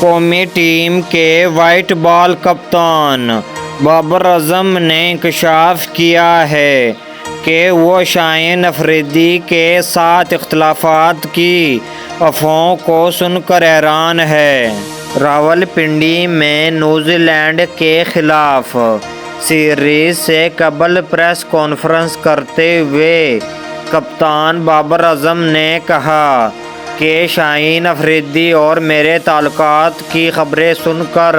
قومی ٹیم کے white ball کپتان بابر اعظم نے انکشاف کیا ہے کہ وہ شاہین افریدی کے ساتھ اختلافات کی افواہوں کو سن کر حیران ہے۔ راولپنڈی میں نیوزی لینڈ کے خلاف سیریز سے قبل پریس کانفرنس کرتے ہوئے کپتان بابر اعظم نے کہا کہ شاہین افریدی اور میرے تعلقات کی خبریں سن کر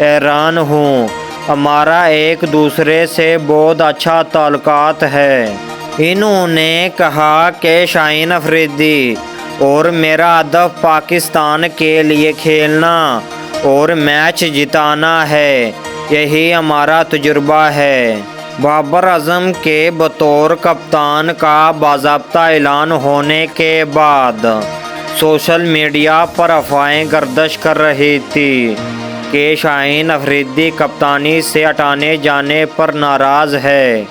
حیران ہوں۔ ہمارا ایک دوسرے سے بہت اچھا تعلقات ہے۔ انہوں نے کہا کہ شاہین افریدی اور میرا ہدف پاکستان کے لیے کھیلنا اور میچ جتانا ہے، یہی ہمارا تجربہ ہے۔ بابر اعظم کے بطور کپتان کا باضابطہ اعلان ہونے کے بعد سوشل میڈیا پر افواہیں گردش کر رہی تھیں کہ شاہین افریدی کپتانی سے ہٹائے جانے پر ناراض ہے،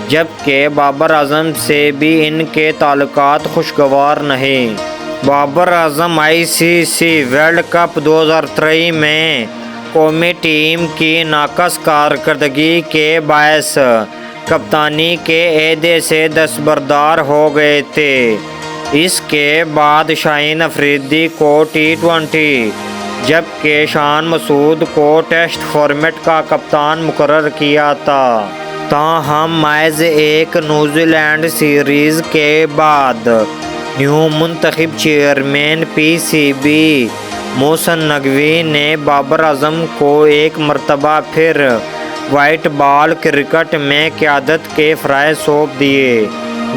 جبکہ بابر اعظم سے بھی ان کے تعلقات خوشگوار نہیں۔ Babar Azam ICC world cup 2023 میں قومی ٹیم کی ناقص کارکردگی کے باعث کپتانی کے عہدے سے دستبردار ہو گئے تھے۔ اس کے بعد شاہین افریدی کو T20 جبکہ شان مسعود کو ٹیسٹ فارمیٹ کا کپتان مقرر کیا تھا۔ تاہم محض ایک نیوزی لینڈ سیریز کے بعد نیو منتخب چیئرمین PCB محسن نقوی نے بابر اعظم کو ایک مرتبہ پھر وائٹ بال کرکٹ میں قیادت کے فرائض سونپ دیے،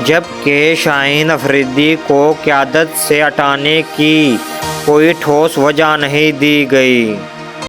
جبکہ شاہین افریدی کو قیادت سے ہٹانے کی کوئی ٹھوس وجہ نہیں دی گئی۔